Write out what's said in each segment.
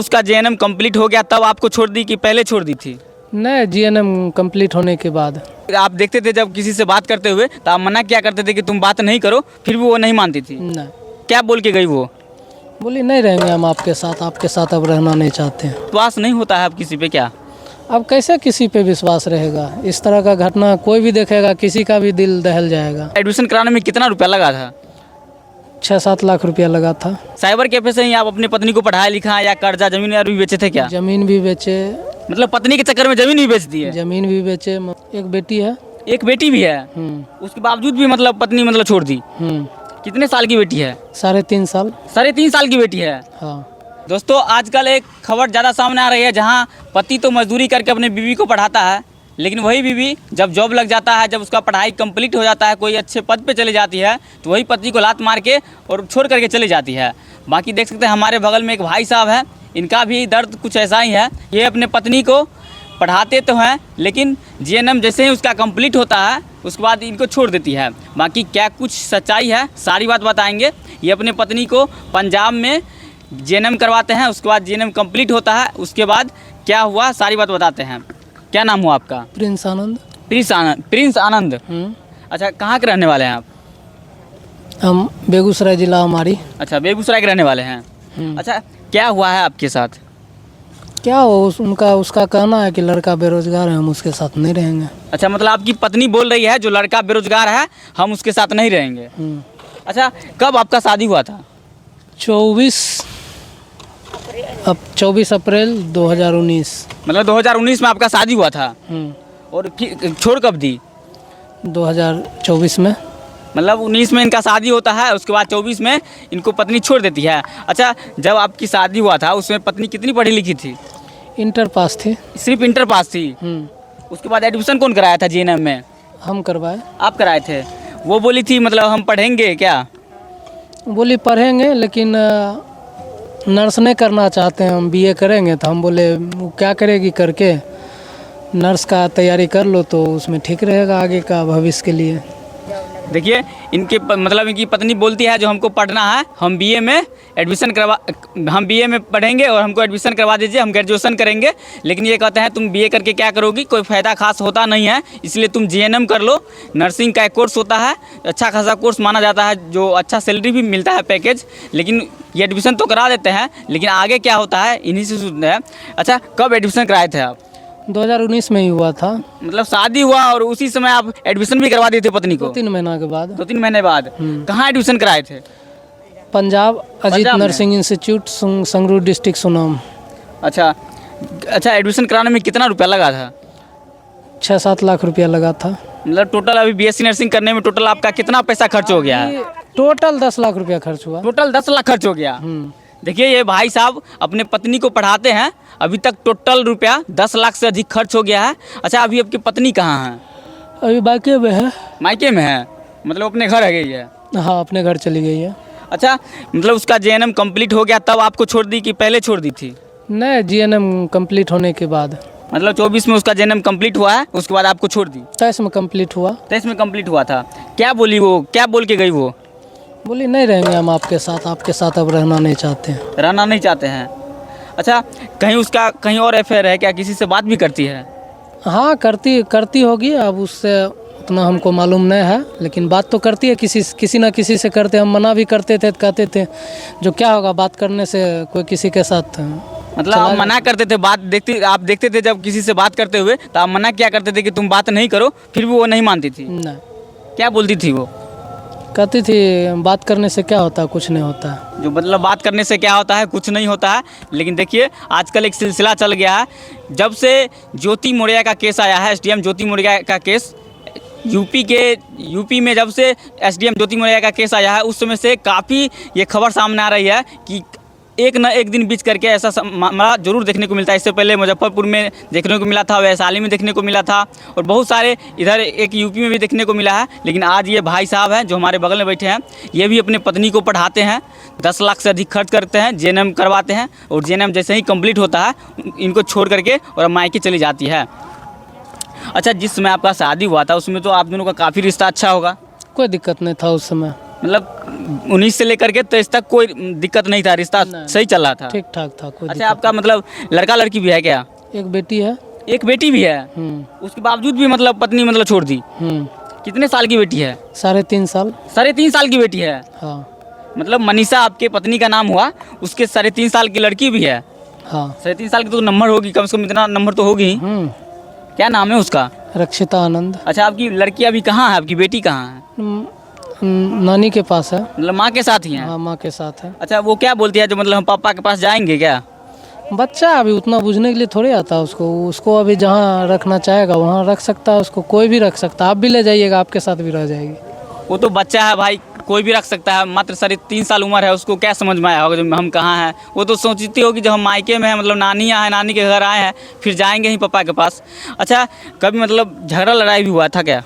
उसका JNM complete हो गया तब आपको छोड़ दी कि पहले छोड़ दी थी? नहीं, जीएनएम कंप्लीट होने के बाद। आप देखते थे जब किसी से बात करते हुए तो आप मना क्या करते थे कि तुम बात नहीं करो, फिर भी वो नहीं मानती थी? नहीं, क्या बोल के गई वो? बोली नहीं रहेंगे हम आपके साथ अब रहना नहीं चाहते हैं। विश्वास नहीं होता है अब किसी पे क्या? अब कैसे किसी पे विश्वास रहेगा? इस तरह का घटना कोई भी देखेगा, किसी का भी दिल दहल जाएगा। एडमिशन कराने में कितना रुपया लगा था? 6-7 लाख रुपया लगा था। साइबर कैफे से ही आप अपनी पत्नी को पढ़ाया लिखा या कर्जा जमीन और भी बेचे थे क्या? जमीन भी बेचे। मतलब पत्नी के चक्कर में जमीन भी बेच दी है? जमीन भी बेचे। एक बेटी है। एक बेटी भी है? उसके बावजूद भी मतलब पत्नी मतलब छोड़ दी? कितने साल की बेटी है? 3.5 साल। 3.5 साल की बेटी है? हाँ। दोस्तों आजकल एक खबर ज़्यादा सामने आ रही है जहां पति तो मजदूरी करके अपने बीवी को पढ़ाता है, लेकिन वही बीवी जब जॉब लग जाता है, जब उसका पढ़ाई कंप्लीट हो जाता है, कोई अच्छे पद पे चली जाती है, तो वही पति को लात मार के और छोड़ करके चली जाती है। बाकी देख सकते हैं हमारे बगल में एक भाई साहब है, इनका भी दर्द कुछ ऐसा ही है। ये अपने पत्नी को पढ़ाते तो हैं, लेकिन जीएनएम जैसे ही उसका कंप्लीट होता है उसके बाद इनको छोड़ देती है। बाकी क्या कुछ सच्चाई है सारी बात बताएंगे। ये अपने पत्नी को पंजाब में जीएनएम करवाते हैं, उसके बाद जीएनएम कंप्लीट होता है, उसके बाद क्या हुआ सारी बात बताते हैं। क्या नाम हुआ आपका? प्रिंस आनंद। प्रिंस आनंद। अच्छा, कहाँ के रहने वाले हैं आप? हम बेगूसराय जिला हमारी। अच्छा, बेगूसराय के रहने वाले हैं। अच्छा, क्या हुआ है आपके साथ? क्या हो, उसका कहना है कि लड़का बेरोजगार है, हम उसके साथ नहीं रहेंगे। अच्छा, मतलब आपकी पत्नी बोल रही है जो लड़का बेरोजगार है हम उसके साथ नहीं रहेंगे। अच्छा, कब आपका शादी हुआ था? 24 अप्रैल 2019। मतलब 2019 में आपका शादी हुआ था? और फिर छोड़ कब दी? 2024 में। मतलब 19 में इनका शादी होता है, उसके बाद 24 में इनको पत्नी छोड़ देती है। अच्छा, जब आपकी शादी हुआ था उसमें पत्नी कितनी पढ़ी लिखी थी? इंटर पास थी। सिर्फ इंटर पास थी? उसके बाद एडमिशन कौन कराया था जीएनएम में? हम करवाए। आप कराए थे? वो बोली थी मतलब हम पढ़ेंगे क्या? बोली पढ़ेंगे, लेकिन नर्स नहीं करना चाहते हैं, हम बीए करेंगे। तो हम बोले क्या करेगी करके, नर्स का तैयारी कर लो तो उसमें ठीक रहेगा आगे का भविष्य के लिए। देखिए मतलब इनकी पत्नी बोलती है जो हमको पढ़ना है, हम बीए में पढ़ेंगे और हमको एडमिशन करवा दीजिए, हम ग्रेजुएशन करेंगे। लेकिन ये कहते हैं तुम बीए करके क्या करोगी, कोई फ़ायदा खास होता नहीं है, इसलिए तुम जीएनएम कर लो। नर्सिंग का एक कोर्स होता है, अच्छा खासा कोर्स माना जाता है, जो अच्छा सैलरी भी मिलता है, पैकेज। लेकिन ये एडमिशन तो करा देते हैं, लेकिन आगे क्या होता है इन्हीं से सुनते हैं। अच्छा, कब एडमिशन कराए थे आप? 2019 में ही हुआ था। मतलब शादी हुआ और उसी समय आप एडमिशन भी करवा दिए थे पत्नी को? 2-3 महीना के बाद। 2-3 महीने बाद। कहाँ एडमिशन कराए थे? Punjab Ajit nursing institute, Sangrur district, Sunam. अच्छा, एडमिशन कराने में कितना रुपया लगा था? 6-7 लाख रुपया लगा था। मतलब टोटल अभी बीएससी नर्सिंग करने में टोटल आपका कितना पैसा खर्च हो गया है? टोटल 10 लाख रुपया खर्च हुआ। टोटल 10 लाख खर्च हो गया। देखिए ये भाई साहब अपने पत्नी को पढ़ाते हैं, अभी तक टोटल रुपया 10 लाख से अधिक खर्च हो गया है। अच्छा, अभी आपकी पत्नी कहाँ है? अभी मायके में है। मायके में है? मतलब अपने घर आ गई है? हाँ, अपने घर चली गई है। अच्छा, मतलब उसका जीएनएम कंप्लीट हो गया तब आपको छोड़ दी कि पहले छोड़ दी थी? नहीं, जीएनएम कंप्लीट होने के बाद। मतलब 24 में उसका जीएनएम कंप्लीट हुआ है, उसके बाद आपको छोड़ दी? 23 में कंप्लीट हुआ। 23 में कंप्लीट हुआ था। क्या बोली वो, क्या बोल के गई वो? बोली नहीं रहेंगे हम आपके साथ अब रहना नहीं चाहते हैं। रहना नहीं चाहते हैं? अच्छा, कहीं और अफेयर है क्या? किसी से बात भी करती है? हाँ, करती होगी, अब उससे उतना हमको मालूम नहीं है, लेकिन बात तो करती है, किसी ना किसी से करते। हम मना भी करते थे, कहते थे जो क्या होगा बात करने से, कोई किसी के साथ। मतलब आप मना करते थे? आप देखते थे जब किसी से बात करते हुए तो आप मना क्या करते थे कि तुम बात नहीं करो, फिर भी वो नहीं मानती थी? नहीं। क्या बोलती थी वो? कहती थी बात करने से क्या होता है, कुछ नहीं होता है। जो मतलब बात करने से क्या होता है, कुछ नहीं होता है। लेकिन देखिए आजकल एक सिलसिला चल गया है, जब से ज्योति मौर्य का केस आया है, एसडीएम ज्योति मौर्य का केस, यूपी में जब से एसडीएम ज्योति मौर्य का केस आया है, उस समय से काफ़ी ये खबर सामने आ रही है कि एक न एक दिन बीच करके ऐसा मामला जरूर देखने को मिलता है। इससे पहले मुजफ्फरपुर में देखने को मिला था, वैशाली में देखने को मिला था, और बहुत सारे इधर एक यूपी में भी देखने को मिला है। लेकिन आज ये भाई साहब हैं जो हमारे बगल में बैठे हैं, ये भी अपने पत्नी को पढ़ाते हैं, 10 लाख से अधिक खर्च करते हैं, जीएनएम करवाते हैं, और जीएनएम जैसे ही कंप्लीट होता है इनको छोड़ करके और मायके चली जाती है। अच्छा, जिस समय आपका शादी हुआ था उसमें तो आप दोनों का काफ़ी रिश्ता अच्छा होगा? कोई दिक्कत नहीं था उस समय। मतलब 19 से लेकर के 23 तक कोई दिक्कत नहीं था, रिश्ता नहीं। सही चल रहा था। ठीक ठाक था, कोई अच्छा, आपका मतलब लड़का लड़की भी है क्या? एक बेटी है। एक बेटी भी है, उसके बावजूद भी मतलब पत्नी मतलब छोड़ दी। कितने साल की बेटी है? 3.5 साल। 3.5 साल की बेटी है। हाँ मतलब मनीषा आपके पत्नी का नाम हुआ, उसके 3.5 साल की लड़की भी है। हाँ। 3.5 साल की तो नंबर होगी, कम से कम इतना नंबर तो होगी ही। क्या नाम है उसका? रक्षिता आनंद। अच्छा, आपकी लड़की अभी कहाँ है? आपकी बेटी कहाँ है? नानी के पास है। मतलब माँ के साथ ही है? हाँ, माँ के साथ है। अच्छा, वो क्या बोलती है जो मतलब हम पापा के पास जाएंगे क्या? बच्चा अभी उतना बुझने के लिए थोड़ी आता है उसको। उसको अभी जहाँ रखना चाहेगा वहाँ रख सकता है, उसको कोई भी रख सकता है। आप भी ले जाइएगा, आपके साथ भी रह जाएगी। वो तो बच्चा है भाई, कोई भी रख सकता है। मात्र 3.5 साल उम्र है, उसको क्या समझ में आया होगा जब हम कहाँ हैं। वो तो सोचती होगी जब हम मायके में हैं, मतलब नानी यहाँ है, नानी के घर आए हैं, फिर जाएंगे ही पापा के पास। अच्छा, कभी मतलब झगड़ा लड़ाई भी हुआ था क्या?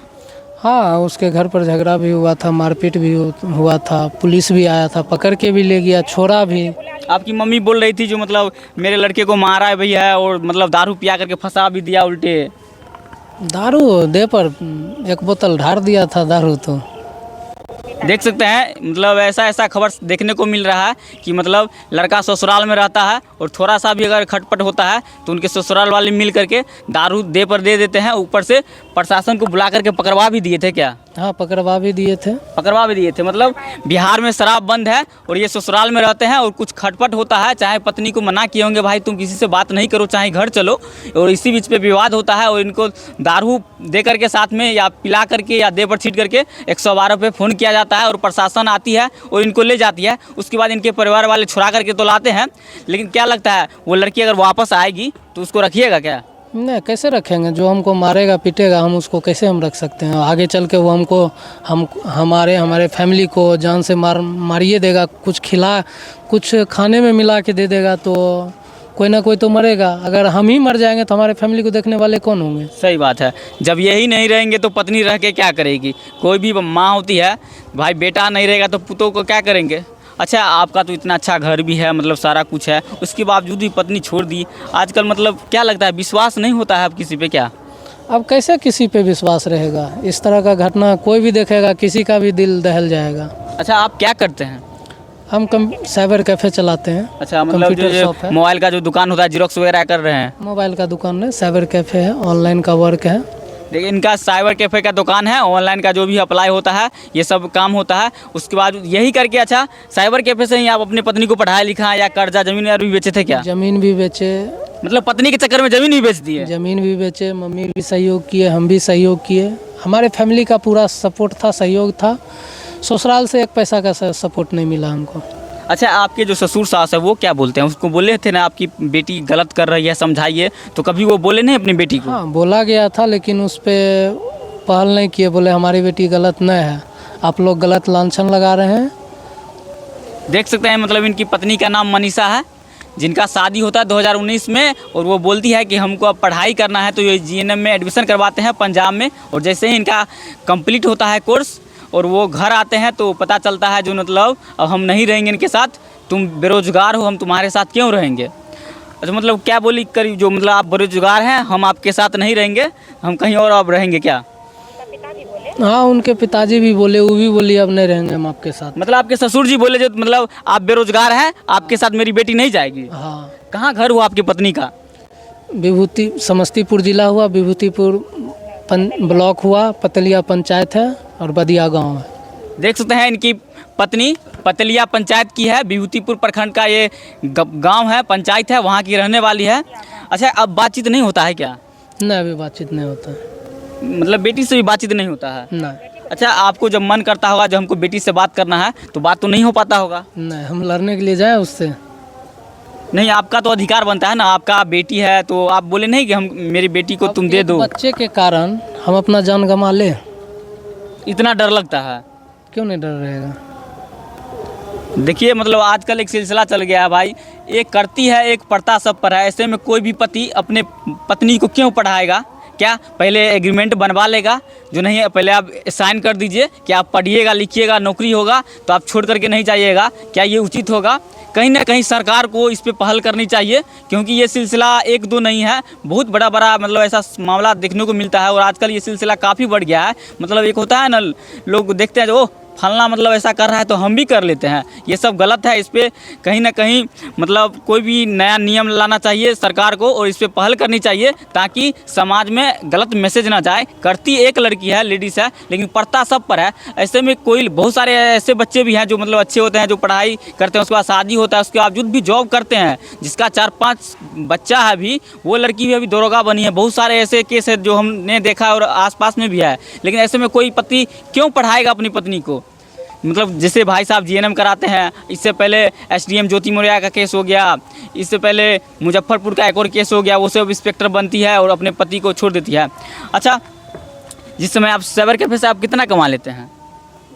हाँ, उसके घर पर झगड़ा भी हुआ था, मारपीट भी हुआ था, पुलिस भी आया था, पकड़ के भी ले गया, छोड़ा भी। आपकी मम्मी बोल रही थी जो मतलब मेरे लड़के को मारा है भैया, और मतलब दारू पिया करके फंसा भी दिया उल्टे। दारू दे पर 1 बोतल ढार दिया था दारू। तो देख सकते हैं मतलब ऐसा खबर देखने को मिल रहा है कि मतलब लड़का ससुराल में रहता है और थोड़ा सा भी अगर खटपट होता है तो उनके ससुराल वाले मिल करके दारू दे देते हैं। ऊपर से प्रशासन को बुला करके पकड़वा भी दिए थे क्या? हाँ, पकड़वा भी दिए थे। पकड़वा भी दिए थे। मतलब बिहार में शराब बंद है और ये ससुराल में रहते हैं, और कुछ खटपट होता है, चाहे पत्नी को मना किए होंगे भाई तुम किसी से बात नहीं करो, चाहे घर चलो, और इसी बीच पे विवाद होता है और इनको दारू दे करके साथ में या पिला करके या दे पर छीट करके 112 पे फ़ोन किया जाता है और प्रशासन आती है और इनको ले जाती है। उसके बाद इनके परिवार वाले छुड़ा करके तो लाते हैं। लेकिन क्या लगता है वो लड़की अगर वापस आएगी तो उसको रखिएगा क्या? नहीं, कैसे रखेंगे? जो हमको मारेगा पीटेगा, हम उसको कैसे हम रख सकते हैं? आगे चल के वो हमको हमारे फैमिली को जान से मारिए देगा। कुछ खाने में मिला के दे देगा तो कोई ना कोई तो मरेगा। अगर हम ही मर जाएंगे तो हमारे फैमिली को देखने वाले कौन होंगे? सही बात है। जब यही नहीं रहेंगे तो पत्नी रह के क्या करेगी? कोई भी माँ होती है भाई, बेटा नहीं रहेगा तो पुतों को क्या करेंगे? अच्छा, आपका तो इतना अच्छा घर भी है, मतलब सारा कुछ है, उसके बावजूद भी पत्नी छोड़ दी। आजकल मतलब क्या लगता है, विश्वास नहीं होता है अब किसी पे क्या? अब कैसे किसी पे विश्वास रहेगा? इस तरह का घटना कोई भी देखेगा, किसी का भी दिल दहल जाएगा। अच्छा, आप क्या करते हैं? हम साइबर कैफ़े चलाते हैं। अच्छा, मतलब कंप्यूटर शॉप है। मोबाइल का जो दुकान होता है, जिरोक्स वगैरह कर रहे हैं? मोबाइल का दुकान है, साइबर कैफ़े है, ऑनलाइन का वर्क है। देखिए, इनका साइबर कैफ़े का दुकान है, ऑनलाइन का जो भी अप्लाई होता है ये सब काम होता है। उसके बाद यही करके अच्छा, साइबर कैफ़े से ही आप अपनी पत्नी को पढ़ाया लिखा या कर्जा ज़मीन भी बेचे थे क्या? ज़मीन भी बेचे। मतलब पत्नी के चक्कर में ज़मीन भी बेच दी है? ज़मीन भी बेचे, मम्मी भी सहयोग किए, हम भी सहयोग किए। हमारे फैमिली का पूरा सपोर्ट था, सहयोग था। ससुराल से 1 पैसा का सपोर्ट नहीं मिला हमको। अच्छा, आपके जो ससुर सास है वो क्या बोलते हैं? उसको बोले थे ना आपकी बेटी गलत कर रही है, समझाइए, तो कभी वो बोले नहीं अपनी बेटी को? हाँ, बोला गया था लेकिन उस पर पहल नहीं किए। बोले हमारी बेटी गलत नहीं है, आप लोग गलत लांछन लगा रहे हैं। देख सकते हैं मतलब इनकी पत्नी का नाम मनीषा है, जिनका शादी होता है 2019 में, और वो बोलती है कि हमको अब पढ़ाई करना है तो ये GNM में एडमिशन करवाते हैं पंजाब में। और जैसे ही इनका कंप्लीट होता है कोर्स और वो घर आते हैं तो पता चलता है जो मतलब अब हम नहीं रहेंगे इनके साथ, तुम बेरोजगार हो, हम तुम्हारे साथ क्यों रहेंगे? अच्छा, मतलब क्या बोली करी जो मतलब आप बेरोजगार हैं, हम आपके साथ नहीं रहेंगे, हम कहीं और अब रहेंगे क्या? हाँ, उनके पिताजी भी बोले, वो भी बोली अब नहीं रहेंगे हम आपके साथ। मतलब आपके ससुर जी बोले जो मतलब आप बेरोजगार हैं, आपके साथ मेरी बेटी नहीं जाएगी? हाँ। कहाँ घर हुआ आपकी पत्नी का? विभूति समस्तीपुर जिला हुआ, विभूतिपुर ब्लॉक हुआ, पतलिया पंचायत है और बदिया गांव है। देख सकते हैं इनकी पत्नी पतलिया पंचायत की है, विभूतिपुर प्रखंड का ये गांव है, पंचायत है, वहाँ की रहने वाली है। अच्छा, अब बातचीत नहीं होता है क्या? नहीं, अभी बातचीत नहीं होता है। मतलब बेटी से भी बातचीत नहीं होता है? नहीं। अच्छा, आपको जब मन करता होगा जब हमको बेटी से बात करना है तो बात तो नहीं हो पाता होगा? नहीं, हम लड़ने के लिए जाए उससे? नहीं, आपका तो अधिकार बनता है ना, आपका बेटी है तो आप बोले नहीं कि हम मेरी बेटी को तुम दे दो? बच्चे के कारण हम अपना जान गंवा ले? इतना डर लगता है? क्यों नहीं डर रहेगा? देखिए, मतलब आजकल एक सिलसिला चल गया है भाई, एक करती है एक पढ़ता सब पर है। ऐसे में कोई भी पति अपने पत्नी को क्यों पढ़ाएगा? क्या पहले एग्रीमेंट बनवा लेगा? जो नहीं है पहले आप साइन कर दीजिए कि आप पढ़िएगा लिखिएगा, नौकरी होगा तो आप छोड़ करके नहीं जाइएगा। क्या ये उचित होगा? कहीं ना कहीं सरकार को इस पे पहल करनी चाहिए, क्योंकि ये सिलसिला 1-2 नहीं है, बहुत बड़ा मतलब ऐसा मामला देखने को मिलता है और आजकल ये सिलसिला काफ़ी बढ़ गया है। मतलब एक होता है ना, लोग देखते हैं जो फलना मतलब ऐसा कर रहा है तो हम भी कर लेते हैं, ये सब गलत है। इस पर कहीं ना कहीं मतलब कोई भी नया नियम लाना चाहिए सरकार को और इस पर पहल करनी चाहिए ताकि समाज में गलत मैसेज ना जाए। करती एक लड़की है, लेडीज़ है, लेकिन पड़ता सब पर है। ऐसे में कोई बहुत सारे ऐसे बच्चे भी हैं जो मतलब अच्छे होते हैं, जो पढ़ाई करते हैं, उसके बाद शादी होता है, उसके बावजूद भी जॉब करते हैं। जिसका 4-5 बच्चा है भी, वो लड़की भी अभी दरोगा बनी है। बहुत सारे ऐसे केस है जो हमने देखा और आसपास में भी है। लेकिन ऐसे में कोई पति क्यों पढ़ाएगा अपनी पत्नी को? मतलब जैसे भाई साहब जीएनएम कराते हैं, इससे पहले एसडीएम ज्योति मौर्या का केस हो गया, इससे पहले मुजफ्फरपुर का एक और केस हो गया, वो सब इंस्पेक्टर बनती है और अपने पति को छोड़ देती है। अच्छा, जिस समय आप साइबर कैफे से आप कितना कमा लेते हैं?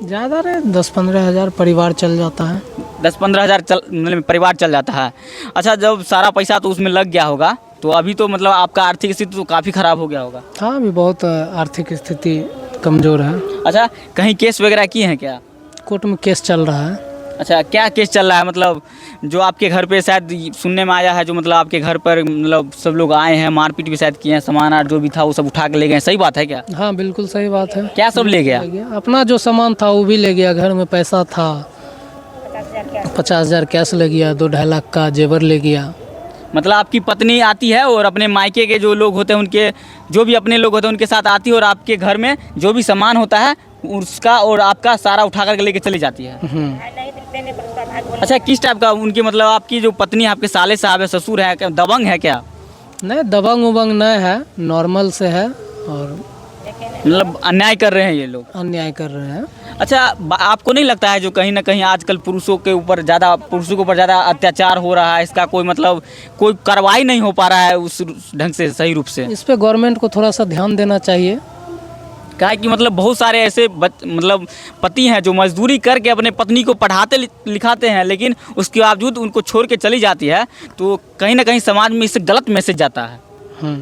ज़्यादा रहे 10-15 हज़ार परिवार चल जाता है। 10-15 हज़ार मतलब परिवार चल जाता है। अच्छा, जब सारा पैसा तो उसमें लग गया होगा तो अभी तो मतलब आपका आर्थिक स्थिति तो काफ़ी ख़राब हो गया होगा। हाँ, अभी बहुत आर्थिक स्थिति कमज़ोर है। अच्छा, कहीं केस वगैरह किए हैं क्या? कोर्ट में केस चल रहा है। अच्छा, क्या केस चल रहा है? मतलब जो आपके घर पे शायद सुनने में आया है, जो मतलब आपके घर पर मतलब सब लोग आए हैं, मारपीट भी शायद किए हैं, सामान और जो भी था वो सब उठा के ले गए, सही बात है क्या? हाँ, बिल्कुल सही बात है। क्या सब ले गया? अपना जो सामान था वो भी ले गया, घर में पैसा था 50,000 कैश ले गया, 2-2.5 लाख का जेवर ले गया। मतलब आपकी पत्नी आती है और अपने मायके के जो लोग होते हैं उनके, जो भी अपने लोग होते हैं उनके साथ आती है और आपके घर में जो भी सामान होता है उसका और आपका सारा उठा करके लेके चली जाती है। अच्छा, किस टाइप का उनकी मतलब आपकी जो पत्नी आपके साले साहब है, ससुर है, क्या दबंग है क्या? नहीं, दबंग उबंग नहीं है, नॉर्मल से है और मतलब अन्याय कर रहे हैं ये लोग। अन्याय कर रहे हैं। अच्छा, आपको नहीं लगता है जो कहीं ना कहीं आजकल पुरुषों के ऊपर ज़्यादा अत्याचार हो रहा है, इसका कोई मतलब कोई कार्रवाई नहीं हो पा रहा है उस ढंग से, सही रूप से? इस पे गवर्नमेंट को थोड़ा सा ध्यान देना चाहिए। क्या है कि मतलब बहुत सारे ऐसे मतलब पति हैं जो मजदूरी करके अपने पत्नी को पढ़ाते लिखाते हैं, लेकिन उसके बावजूद उनको छोड़ के चली जाती है, तो कहीं ना कहीं समाज में इससे गलत मैसेज जाता है।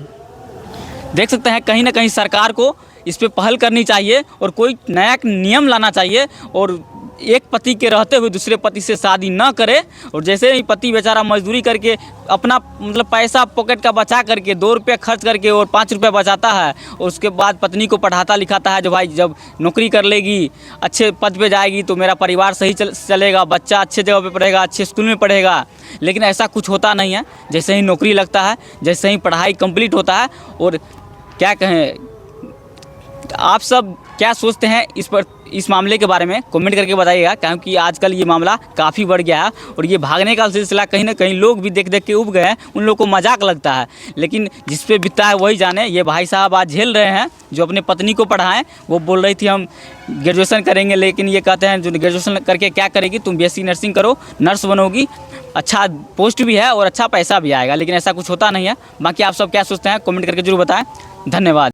देख सकते हैं कहीं ना कहीं सरकार को इस पे पहल करनी चाहिए और कोई नया नियम लाना चाहिए और एक पति के रहते हुए दूसरे पति से शादी ना करे। और जैसे ही पति बेचारा मजदूरी करके अपना मतलब पैसा पॉकेट का बचा करके 2 रुपये खर्च करके और 5 रुपये बचाता है और उसके बाद पत्नी को पढ़ाता लिखाता है, जो भाई जब नौकरी कर लेगी, अच्छे पद पे जाएगी तो मेरा परिवार सही चलेगा, बच्चा अच्छे जगह पे पढ़ेगा, अच्छे स्कूल में पढ़ेगा। लेकिन ऐसा कुछ होता नहीं है। जैसे ही नौकरी लगता है, जैसे ही पढ़ाई कंप्लीट होता है, और क्या कहें, आप सब क्या सोचते हैं इस मामले के बारे में कमेंट करके बताइएगा, क्योंकि आजकल ये मामला काफ़ी बढ़ गया है और ये भागने का सिलसिला कहीं ना कहीं लोग भी देख देख के उब गए हैं। उन लोगों को मजाक लगता है, लेकिन जिस पे बीतता है वही जाने। ये भाई साहब आज झेल रहे हैं जो अपने पत्नी को पढ़ाएं। वो बोल रही थी हम ग्रेजुएशन करेंगे, लेकिन ये कहते हैं जो ग्रेजुएशन करके क्या करेगी, तुम BSc नर्सिंग करो, नर्स बनोगी, अच्छा पोस्ट भी है और अच्छा पैसा भी आएगा। लेकिन ऐसा कुछ होता नहीं है। बाकी आप सब क्या सोचते हैं कमेंट करके जरूर बताएं। धन्यवाद।